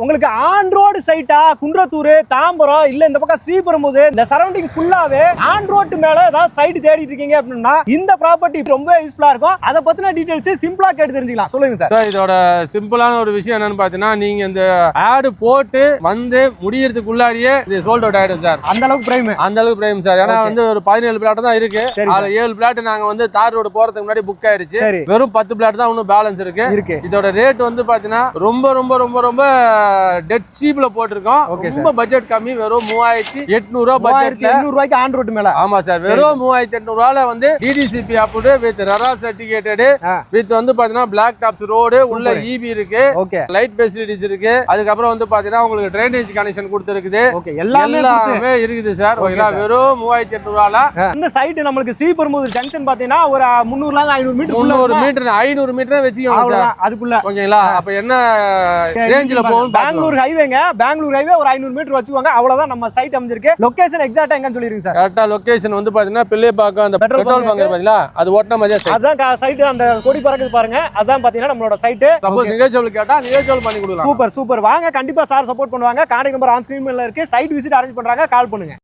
உங்களுக்கு on road சைட்டா Kundrathur Tambaram இல்ல இந்த பக்கம் ஸ்ரீபெரும்புதூர் இந்த சரௌண்டிங் ஃபுல்லாவே ஆன் ரோட்டு மேல ஏதாவது சைட் தேடிட்டு இருக்கீங்க அப்படின்னா இந்த ப்ராப்பர்ட்டி ரொம்ப யூஸ்ஃபுல்லா இருக்கும். அதை பத்தின டீடைல்ஸ் சிம்பிளா கேட்டு தெரிஞ்சுக்கலாம். சொல்லுங்க சார். இதோட சிம்பிளான ஒரு விஷயம் என்னன்னு பாத்தீங்கன்னா, நீங்க இந்த ஆடு போட்டு வந்து முடியறதுக்குள்ளாரியே இது சோல்ட் அவுட் ஆயிடும் சார். அந்த அளவுக்கு பிரைம் சார். ஏன்னா வந்து ஒரு 17 பிளாட் தான் இருக்கு. அதுல 7 பிளாட் நாங்க வந்து தார் ரோடு போறதுக்கு முன்னாடி புக் ஆயிருச்சு. வெறும் 10 பிளாட் தான் இன்னும் பேலன்ஸ் இருக்கு. இதோட ரேட் வந்து பாத்தீங்கன்னா ரொம்ப ரொம்ப ரொம்ப ரொம்ப டெட் சீப்ல போட்டிருக்கோம். ரொம்ப பட்ஜெட் கம்மி. வெறும் 3800 ரூபாய் 800 ரூபாய்க்கு ஆன் ரோட் மேல. ஆமா சார். வெறும் 3800 ரூபாயில வந்து DTCP approved with RERA certificated with வந்து பாத்தீங்கன்னா பிளாக் டாப்ஸ் ரோடு உள்ள ஈபி இருக்கு. லைட் ஃபெசிலிட்டிஸ் இருக்கு. அதுக்கு அப்புறம் வந்து பாத்தீங்கன்னா உங்களுக்கு ட்ரைனேஜ் கனெக்ஷன் கொடுத்திருக்குது. எல்லாமே இருக்குது சார். வெறும் 3800 ரூபாயில இந்த சைட் நமக்கு ஸ்ரீபெரும்புதூர் ஜங்ஷன் பாத்தீங்கன்னா ஒரு 300 ல 500 மீட்டர் 500 மீட்டர் வெச்சுக்கோங்க சார். அதுக்குள்ள ஓகேங்களா? அப்ப என்ன ரேஞ்சில போகும்? பெங்களூர் ஹைவேங்க. பெங்களூர் ஹைவே ஒரு 500 மீட்டர் வச்சுவாங்க. அவ்வளவுதான் நம்ம சைட் அமைஞ்சிருக்கு. லொகேஷன் எக்ஸாக்ட்டா எங்கன்னு சொல்லிருங்க சார். கரெக்ட்டா லொகேஷன் வந்து பாத்தீங்கன்னா பிள்ளைபாக்கம் அந்த பெட்ரோல் பங்க் பாத்தீங்களா? அது ஓட்டன மாதிரியே சைட். அதான் சைட் அந்த கொடி பறக்குது பாருங்க. அதான் பாத்தீங்கன்னா நம்மளோட சைட். சப்போஸ் நெகோஷியபிள் கேட்டா நெகோஷியபிள் பண்ணி கொடுக்கலாம். சூப்பர். வாங்க, கண்டிப்பா சார் சப்போர்ட் பண்ணுவாங்க. கான்டாக்ட் நம்பர் ஆன் ஸ்கிரீன்ல இருக்கு. சைட் விசிட் அரேஞ்ச் பண்றாங்க. கால் பண்ணுங்க.